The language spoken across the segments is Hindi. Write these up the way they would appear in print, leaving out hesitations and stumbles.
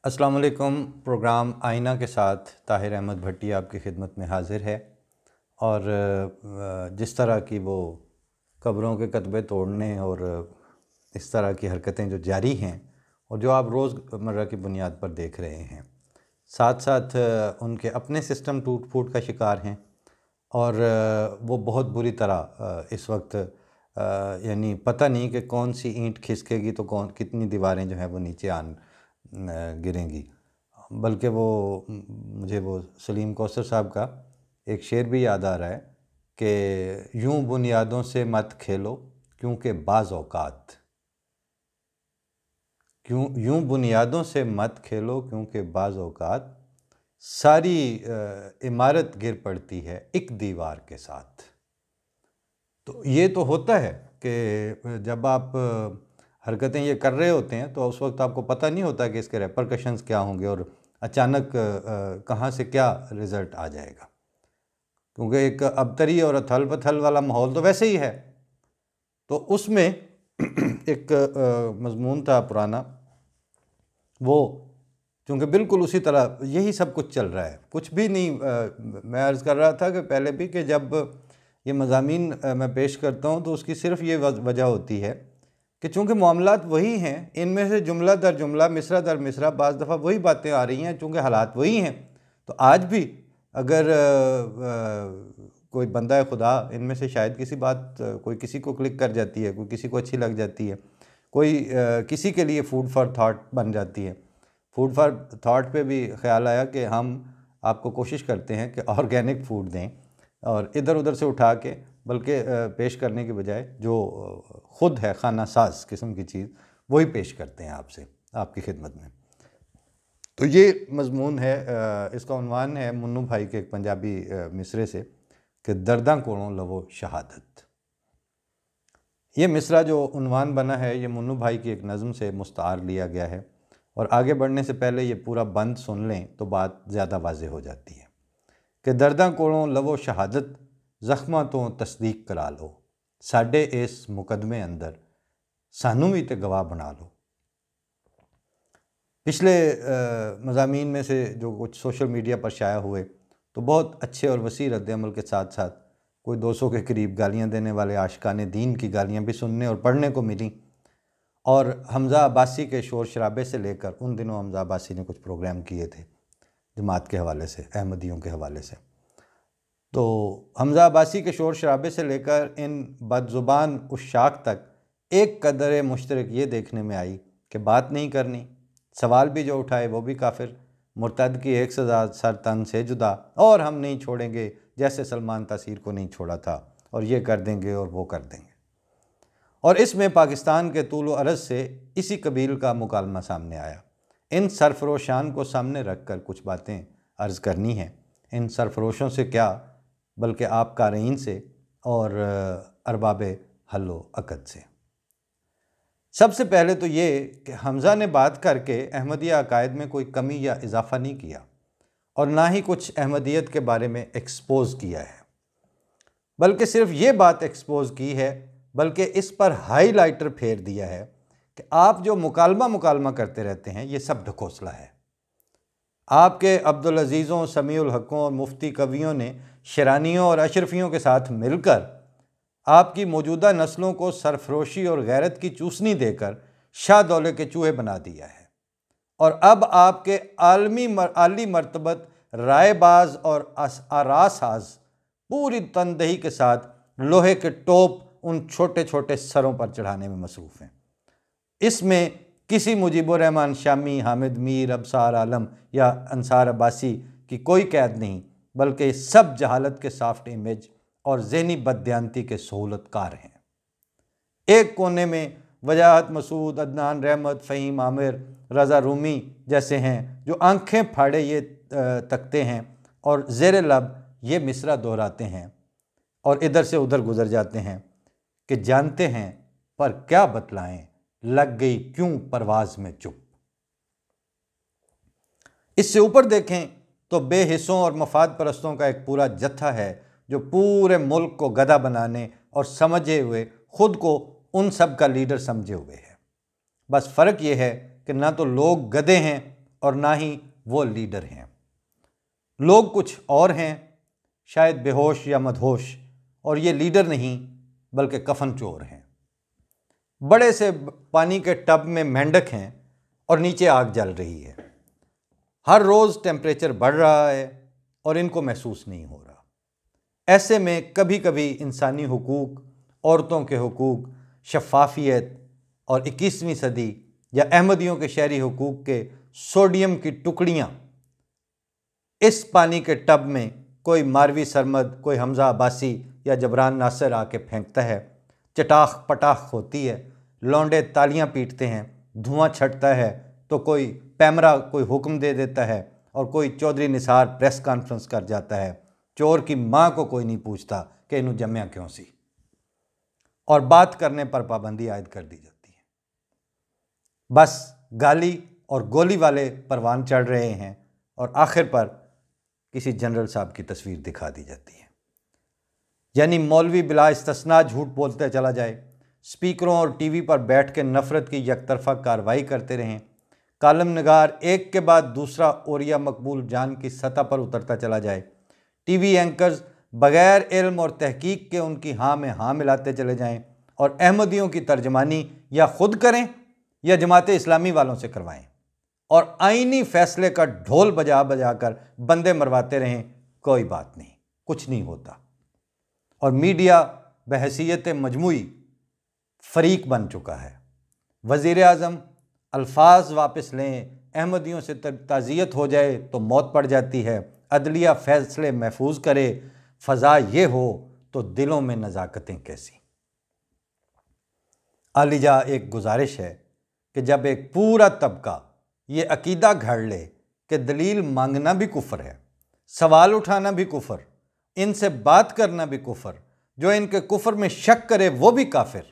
अस्सलाम वालेकुम। प्रोग्राम आईना के साथ ताहिर अहमद भट्टी आपकी खिदमत में हाज़िर है। और जिस तरह की वो कब्रों के कतबे तोड़ने और इस तरह की हरकतें जो जारी हैं और जो आप रोज़मर्रा की बुनियाद पर देख रहे हैं, साथ साथ उनके अपने सिस्टम टूट फूट का शिकार हैं। और वो बहुत बुरी तरह इस वक्त यानी पता नहीं कि कौन सी ईंट खिसकेगी तो कौन कितनी दीवारें जो हैं वो नीचे गिरेंगी। बल्कि वो मुझे वो सलीम कौसर साहब का एक शेर भी याद आ रहा है कि यूं बुनियादों से मत खेलो क्योंकि बाज़ औक़ात, यूं बुनियादों से मत खेलो क्योंकि बाज़ औक़ात सारी इमारत गिर पड़ती है एक दीवार के साथ। तो ये तो होता है कि जब आप हरकतें ये कर रहे होते हैं तो उस वक्त आपको पता नहीं होता कि इसके रेपरकशंस क्या होंगे और अचानक कहाँ से क्या रिज़ल्ट आ जाएगा, क्योंकि एक अबतरी और अथल पथल वाला माहौल तो वैसे ही है। तो उसमें एक मज़मून था पुराना, वो क्योंकि बिल्कुल उसी तरह यही सब कुछ चल रहा है, कुछ भी नहीं। मैं अर्ज़ कर रहा था कि पहले भी कि जब ये मज़ामीन मैं पेश करता हूँ तो उसकी सिर्फ ये वजह होती है कि चूँकि मामलात वही हैं, इनमें से जुमला दर जुमला मिसरा दर मिसरा बाज़ दफ़ा वही बातें आ रही हैं, चूँकि हालात वही हैं। तो आज भी अगर कोई बंदा खुदा इनमें से शायद किसी बात कोई किसी को क्लिक कर जाती है, कोई किसी को अच्छी लग जाती है, कोई किसी के लिए फूड फॉर थाट बन जाती है। फूड फॉर थाट पे भी ख्याल आया कि हम आपको कोशिश करते हैं कि ऑर्गेनिक फूड दें और इधर उधर से उठा के बल्कि पेश करने के बजाय जो ख़ुद है खाना साज किस्म की चीज़ वही पेश करते हैं आपसे आपकी खिदमत में। तो ये मज़मून है, इसका उन्वान है मुन्नू भाई के एक पंजाबी मिसरे से कि दर्दां कोलों लवो शहादत। ये मिसरा जो उन्वान बना है ये मुन्नू भाई की एक नज़म से मुस्तार लिया गया है। और आगे बढ़ने से पहले ये पूरा बंद सुन लें तो बात ज़्यादा वाज़ेह हो जाती है कि दर्दां कोलों लवो शहादत ज़ख्मां तो तस्दीक करा लो, साडे इस मुकदमे अंदर सानू भी ते गवाह बना लो। पिछले मज़ामीन में से जो कुछ सोशल मीडिया पर शाया हुए तो बहुत अच्छे और वसी रद्द-ए-अमल के साथ साथ कोई 200 के करीब गालियाँ देने वाले आशिकाने दीन की गालियाँ भी सुनने और पढ़ने को मिली। और हमज़ा अब्बासी के शोर शराबे से लेकर, उन दिनों हमज़ा अब्बासी ने कुछ प्रोग्राम किए थे जमात के हवाले से, अहमदियों के हवाले से, तो हमज़ा अब्बासी के शोर शराबे से लेकर इन बदज़ुबान उश्शाक तक एक कदर मुश्तरक ये देखने में आई कि बात नहीं करनी, सवाल भी जो उठाए वो भी काफिर, मुर्तद की एक सज़ा सर तन से जुदा, और हम नहीं छोड़ेंगे जैसे सलमान तासीर को नहीं छोड़ा था, और ये कर देंगे और वो कर देंगे। और इसमें पाकिस्तान के तूल व अर्ज़ से इसी कबील का मुकालमा सामने आया। इन सरफरोशान को सामने रख कर कुछ बातें अर्ज़ करनी हैं। इन सरफरोशों से क्या बल्कि आप क़ारीन से और अरबाब हल्लो अक़द से। सबसे पहले तो ये कि हमज़ा ने बात करके अहमदिया अकायद में कोई कमी या इजाफ़ा नहीं किया और ना ही कुछ अहमदियत के बारे में एक्सपोज़ किया है, बल्कि सिर्फ ये बात एक्सपोज़ की है, बल्कि इस पर हाईलाइटर फेर दिया है कि आप जो मुकालमा करते रहते हैं ये सब ढकोसला है। आपके अब्दुल अज़ीज़ों, समीउल हक़ों और मुफ्ती कवियों ने शरानियों और अशरफियों के साथ मिलकर आपकी मौजूदा नस्लों को सरफरोशी और गैरत की चूसनी देकर शाह दौले के चूहे बना दिया है। और अब आपके आली मर्तबत रायबाज और आरासाज पूरी तनदही के साथ लोहे के टोप उन छोटे छोटे सरों पर चढ़ाने में मसरूफ़ हैं। इसमें किसी मुजीबुर रहमान शामी, हामिद मीर, अबसार आलम या अंसार अब्बासी की कोई कैद नहीं, बल्कि सब जहालत के सॉफ्ट इमेज और ज़हनी बददियानती के सहूलतकार हैं। एक कोने में वजाहत मसूद, अदनान रहमत, फ़हीम आमिर, रज़ा रूमी जैसे हैं जो आंखें फाड़े ये तकते हैं और ज़ेर लब ये मिसरा दोहराते हैं और इधर से उधर गुजर जाते हैं कि जानते हैं पर क्या बतलाएं, लग गई क्यों परवाज़ में चुप। इससे ऊपर देखें तो बेहिस्सों और मफाद परस्तों का एक पूरा जत्था है जो पूरे मुल्क को गधा बनाने और समझे हुए खुद को उन सब का लीडर समझे हुए है। बस फ़र्क ये है कि ना तो लोग गधे हैं और ना ही वो लीडर हैं। लोग कुछ और हैं, शायद बेहोश या मदहोश, और ये लीडर नहीं बल्कि कफन चोर हैं। बड़े से पानी के टब में मेंढक हैं और नीचे आग जल रही है। हर रोज़ टेम्परेचर बढ़ रहा है और इनको महसूस नहीं हो रहा। ऐसे में कभी कभी इंसानी हुकूक, औरतों के हुकूक, शफाफियत और 21वीं सदी या अहमदियों के शहरी हुकूक के सोडियम की टुकड़ियाँ इस पानी के टब में कोई मारवी सरमद, कोई हमजा अब्बासी या जबरान नासिर आके फेंकता है। चटाख पटाख होती है, लौंडे तालियां पीटते हैं, धुआं छटता है, तो कोई पैमरा कोई हुक्म दे देता है और कोई चौधरी निसार प्रेस कॉन्फ्रेंस कर जाता है। चोर की माँ को कोई नहीं पूछता कि इन्हों जम्या क्यों सी, और बात करने पर पाबंदी आयद कर दी जाती है। बस गाली और गोली वाले परवान चढ़ रहे हैं और आखिर पर किसी जनरल साहब की तस्वीर दिखा दी जाती है। यानी मौलवी बिला इस्तिस्ना झूठ बोलते चला जाए, स्पीकरों और टीवी पर बैठ के नफरत की यकतरफा कार्रवाई करते रहें, कालम निगार एक के बाद दूसरा ओरिया मकबूल जान की सतह पर उतरता चला जाए, टीवी एंकर्स बगैर इल्म और तहकीक के उनकी हाँ में हाँ मिलाते चले जाएं और अहमदियों की तर्जमानी या खुद करें या जमात इस्लामी वालों से करवाएं और आईनी फैसले का ढोल बजा बजा कर बंदे मरवाते रहें, कोई बात नहीं, कुछ नहीं होता। और मीडिया बहैसियत मजमूई फरीक बन चुका है। वज़ीर आज़म अल्फाज वापस लें, अहमदियों से ताज़ियत हो जाए तो मौत पड़ जाती है, अदलिया फैसले महफूज करे, फ़ज़ा ये हो तो दिलों में नज़ाकतें कैसी। आलिजा एक गुजारिश है कि जब एक पूरा तबका ये अकीदा घड़ ले कि दलील मांगना भी कुफ्र है, सवाल उठाना भी कुफ्र, इनसे बात करना भी कुफ्र, जो इनके कुफ्र में शक करे वो भी काफिर,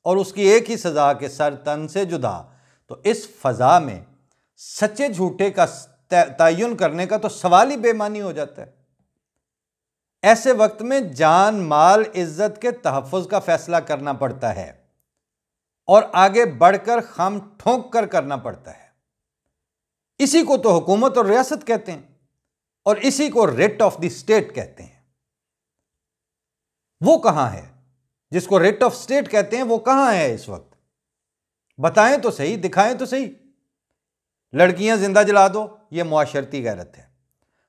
और उसकी एक ही सज़ा के सर तन से जुदा, तो इस फ़ज़ा में सच्चे झूठे का तयन करने का तो सवाल ही बेमानी हो जाता है। ऐसे वक्त में जान माल इज्जत के तहफ़्फ़ुज़ का फैसला करना पड़ता है और आगे बढ़कर खम ठोंक कर करना पड़ता है। इसी को तो हुकूमत और रियासत कहते हैं और इसी को रिट ऑफ द स्टेट कहते हैं। वो कहां है जिसको रिट ऑफ स्टेट कहते हैं? वो कहां है इस वक्त? बताएं तो सही, दिखाएं तो सही। लड़कियां जिंदा जला दो, यह मुआशरती गैरत है।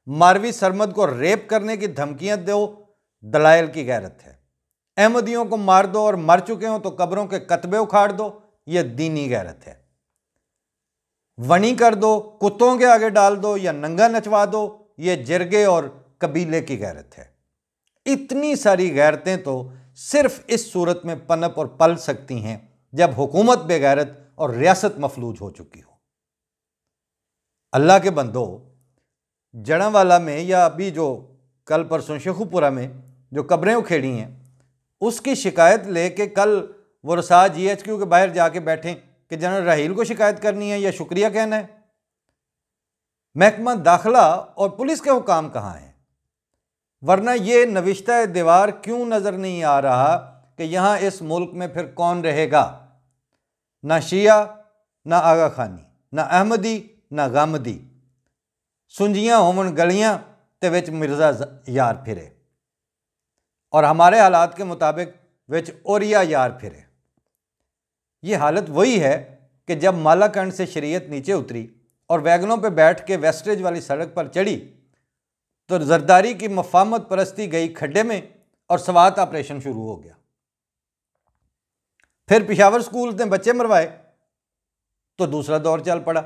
मारवी सरमद को रेप करने की धमकियां दो, दलाइल की गैरत है। अहमदियों को मार दो और मर चुके हो तो कब्रों के कतबे उखाड़ दो, यह दीनी गैरत है। वणी कर दो, कुत्तों के आगे डाल दो या नंगा नचवा दो, यह जिरगे और कबीले की गैरत है। इतनी सारी गैरतें तो सिर्फ इस सूरत में पनप और पल सकती हैं जब हुकूमत बेगैरत और रियासत मफलूज हो चुकी हो। अल्लाह के बंदो, जड़ावाला में या अभी जो कल परसों शेखुपुरा में जो कब्रें उखेड़ी हैं, उसकी शिकायत लेके कल वो रसा GHQ के बाहर जाके बैठे कि जनरल राहील को शिकायत करनी है या शुक्रिया कहना है। महकमा दाखिला और पुलिस के हुकाम कहाँ हैं? वरना ये नविश्ता दीवार क्यों नजर नहीं आ रहा कि यहां इस मुल्क में फिर कौन रहेगा? ना शिया, ना आगा खानी, ना अहमदी, ना गामदी। सुंजियां होवन गलियां ते विच मिर्जा यार फिरे, और हमारे हालात के मुताबिक विच ओरिया यार फिरे। ये हालत वही है कि जब मालाकंड से शरीयत नीचे उतरी और वैगनों पे बैठ के वेस्टेज वाली सड़क पर चढ़ी तो जरदारी की मफामत परस्ती गई खड्डे में और सवात ऑपरेशन शुरू हो गया। फिर पिशावर स्कूल ने बच्चे मरवाए तो दूसरा दौर चल पड़ा।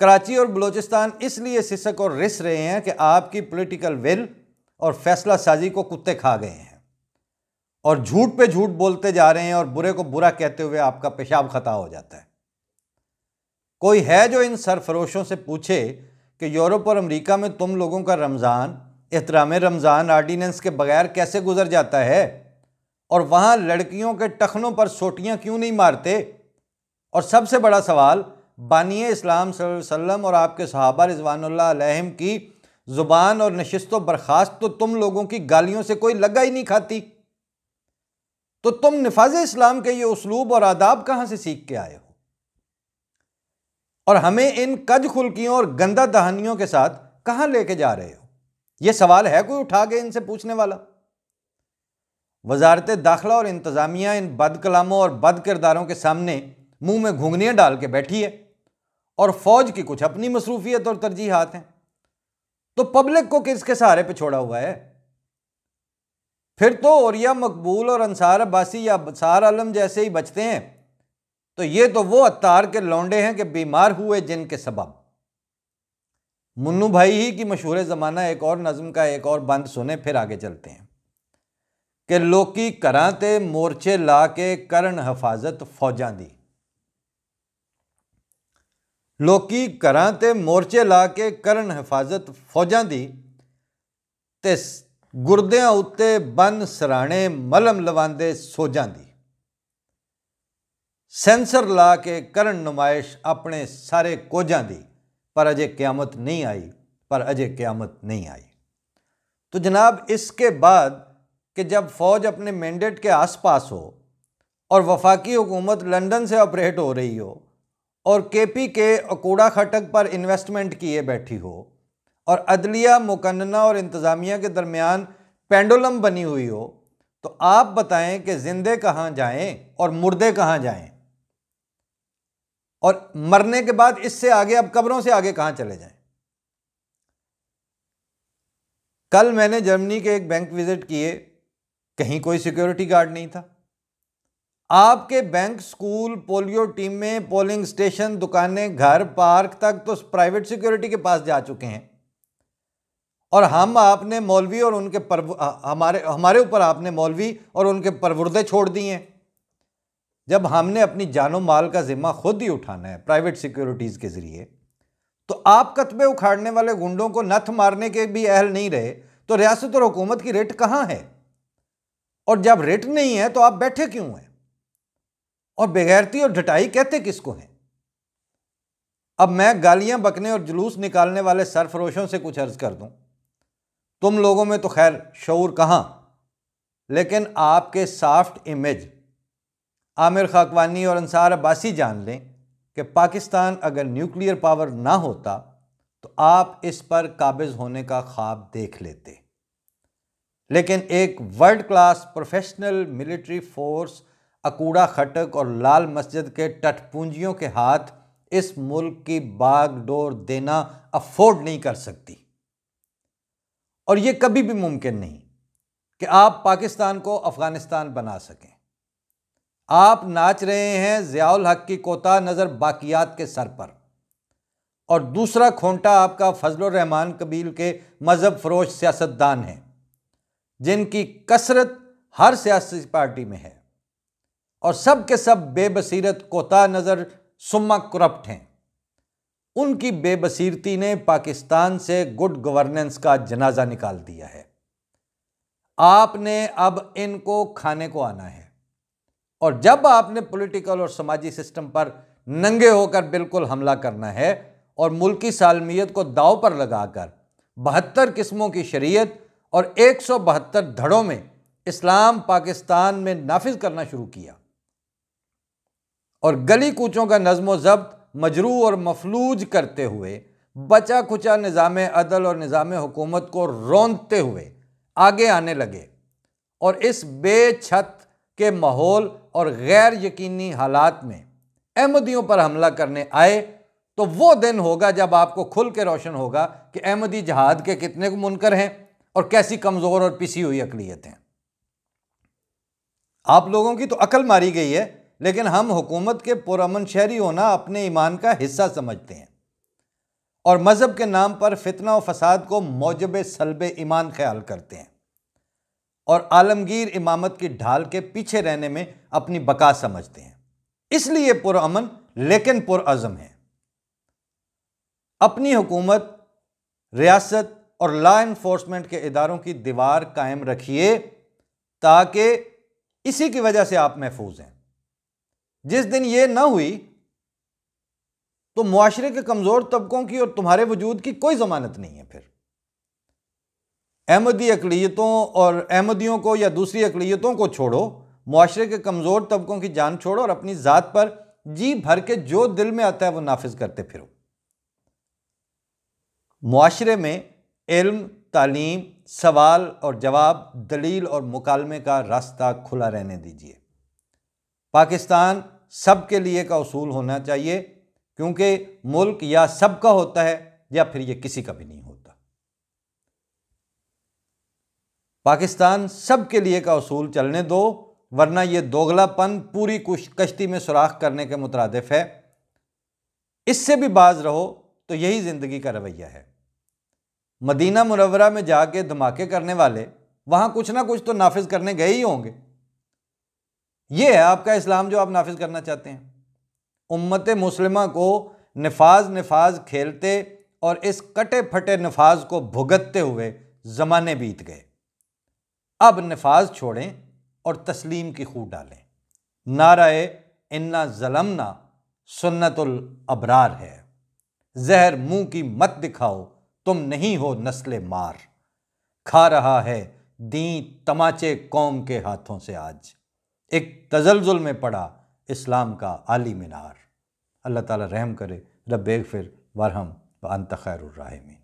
कराची और बलूचिस्तान इसलिए सिसक और रिस रहे हैं कि आपकी पॉलिटिकल विल और फैसला साजी को कुत्ते खा गए हैं और झूठ पे झूठ बोलते जा रहे हैं और बुरे को बुरा कहते हुए आपका पेशाब खता हो जाता है। कोई है जो इन सरफरोशों से पूछे कि यूरोप और अमेरिका में तुम लोगों का रमज़ान, एहतराम रमज़ान आर्डिनेंस के बगैर कैसे गुजर जाता है और वहाँ लड़कियों के टखनों पर सोटियाँ क्यों नहीं मारते? और सबसे बड़ा सवाल, बानिए इस्लाम सल्लल्लाहु अलैहि वसल्लम और आपके सहाबा रिज़वानुल्लाह अलैहिम की ज़ुबान और नशिस्तो बर्खास्त तो तुम लोगों की गालियों से कोई लगा ही नहीं खाती, तो तुम निफाज़े इस्लाम के ये उसलूब और आदाब कहाँ से सीख के आए हो? और हमें इन कज खुल्कियों और गंदा दहानियों के साथ कहां लेके जा रहे हो? यह सवाल है कोई उठा के इनसे पूछने वाला? वजारत दाखिला और इंतजामिया इन बदकलामों और बद किरदारों के सामने मुंह में घुंघनियां डाल के बैठी है और फौज की कुछ अपनी मसरूफियत और तरजीहात हैं। तो पब्लिक को किसके सहारे पे छोड़ा हुआ है? फिर तो औरिया मकबूल और अंसार अब्बासी या बसार आलम जैसे ही बचते हैं। तो ये तो वो अत्तार के लौंडे हैं कि बीमार हुए जिनके सबब। मुन्नू भाई ही की मशहूर ज़माना एक और नज़म का एक और बंद सुने, फिर आगे चलते हैं कि लोकी करां ते मोर्चे ला के करन हिफाजत फौजां दी। लोकी करां ते मोर्चे ला के करन हिफाजत फौजां दी ते गुरदियां उत्ते बन सराणे मलम लवांदे सोजां दी। सेंसर ला के करन नुमाइश अपने सारे कोजां दी, पर अजे क़यामत नहीं आई, पर अजे क़यामत नहीं आई। तो जनाब, इसके बाद कि जब फौज अपने मैंडेट के आसपास हो और वफाकी हुकूमत लंदन से ऑपरेट हो रही हो और केपी के कूड़ा खटक पर इन्वेस्टमेंट किए बैठी हो और अदलिया मुकन्नना और इंतज़ामिया के दरमियान पेंडुलम बनी हुई हो, तो आप बताएं कि जिंदे कहाँ जाएं और मुर्दे कहाँ जाएं, और मरने के बाद इससे आगे अब कब्रों से आगे कहां चले जाएं। कल मैंने जर्मनी के एक बैंक विजिट किए, कहीं कोई सिक्योरिटी गार्ड नहीं था। आपके बैंक, स्कूल, पोलियो टीमें, पोलिंग स्टेशन, दुकानें, घर, पार्क तक तो प्राइवेट सिक्योरिटी के पास जा चुके हैं, और हम आपने मौलवी और उनके हमारे ऊपर आपने मौलवी और उनके परवुर्दे छोड़ दिए हैं। जब हमने अपनी जानो माल का जिम्मा खुद ही उठाना है प्राइवेट सिक्योरिटीज के जरिए, तो आप कतबे उखाड़ने वाले गुंडों को नथ मारने के भी अहल नहीं रहे, तो रियासत और हुकूमत की रिट कहां है? और जब रिट नहीं है तो आप बैठे क्यों हैं? और बेगैरती और ढटाई कहते किसको हैं? अब मैं गालियां बकने और जुलूस निकालने वाले सरफरोशों से कुछ अर्ज कर दूं, तुम लोगों में तो खैर शऊर कहां, लेकिन आपके सॉफ्ट इमेज आमिर खाकवानी और अंसार अब्बासी जान लें कि पाकिस्तान अगर न्यूक्लियर पावर ना होता तो आप इस पर काबिज होने का ख्वाब देख लेते। लेकिन एक world class professional military force Akora Khattak और लाल मस्जिद के टटपूंजियों के हाथ इस मुल्क की बागडोर देना अफोर्ड नहीं कर सकती, और यह कभी भी मुमकिन नहीं कि आप पाकिस्तान को अफगानिस्तान बना सकें। आप नाच रहे हैं ज़ियाउल हक की कोता नज़र बाकियात के सर पर, और दूसरा खोंटा आपका फजलुर रहमान कबील के मजहब फरोश सियासतदान हैं, जिनकी कसरत हर सियासी पार्टी में है, और सब के सब बेबसीरत कोता नज़र सुम्मा करप्ट हैं। उनकी बेबसीरती ने पाकिस्तान से गुड गवर्नेंस का जनाजा निकाल दिया है। आपने अब इनको खाने को आना है, और जब आपने पॉलिटिकल और समाजी सिस्टम पर नंगे होकर बिल्कुल हमला करना है और मुल्की सालमियत को दांव पर लगाकर 72 किस्मों की शरीयत और 172 धड़ों में इस्लाम पाकिस्तान में नाफिज करना शुरू किया, और गली कूचों का नज़्म ज़ब्त मजरू और मफलूज करते हुए बचा खुचा निज़ाम अदल और निज़ाम हुकूमत को रौंदते हुए आगे आने लगे, और इस बेछत के माहौल और गैर यकीनी हालात में अहमदियों पर हमला करने आए, तो वो दिन होगा जब आपको खुल के रोशन होगा कि अहमदी जहाद के कितने मुनकर हैं और कैसी कमज़ोर और पिसी हुई अकलियत हैं। आप लोगों की तो अकल मारी गई है, लेकिन हम हुकूमत के पुरअमन शहरी होना अपने ईमान का हिस्सा समझते हैं, और मजहब के नाम पर फितना और फसाद को मौजब सल्बे ईमान ख्याल करते हैं, और आलमगीर इमामत की ढाल के पीछे रहने में अपनी बका समझते हैं। इसलिए पुरअमन लेकिन पुरअज़म है। अपनी हुकूमत, रियासत और लॉ इन्फोर्समेंट के इदारों की दीवार कायम रखिए, ताकि इसी की वजह से आप महफूज हैं। जिस दिन ये ना हुई तो मुआशरे के कमजोर तबकों की और तुम्हारे वजूद की कोई जमानत नहीं है। फिर अहमदी अकलियतों और अहमदियों को या दूसरी अकलियतों को छोड़ो, मुआशरे के कमज़ोर तबकों की जान छोड़ो और अपनी ज़ात पर जी भर के जो दिल में आता है वो नाफिज करते फिरो। मुआशरे में इल्म, तालीम, सवाल और जवाब, दलील और मुकालमे का रास्ता खुला रहने दीजिए। पाकिस्तान सबके लिए का उसूल होना चाहिए, क्योंकि मुल्क या सबका होता है या फिर ये किसी का भी नहीं होता। पाकिस्तान सबके लिए का उसूल चलने दो, वरना ये दोगलापन पूरी कश्ती में सुराख करने के मुतरादिफ है। इससे भी बाज रहो तो यही जिंदगी का रवैया है। मदीना मुनव्वरा में जाके धमाके करने वाले वहां कुछ ना कुछ तो नाफिज करने गए ही होंगे। यह है आपका इस्लाम जो आप नाफिज करना चाहते हैं। उम्मत मुस्लिमा को नफाज खेलते और इस कटे फटे नफाज को भुगतते हुए जमाने बीत गए। अब नफाज छोड़ें और तस्लीम की खूब डालें। नाराए इन्ना ज़लमना सुन्नतुल अबरार है। जहर मुंह की मत दिखाओ, तुम नहीं हो नस्ले मार। खा रहा है दीं तमाचे कौम के हाथों से आज। एक तजल्जुल में पड़ा इस्लाम का आली मीनार। अल्लाह ताला रहम करे। रब्बे इग़फिर वरहम व अंत खैरुर राहिमीन।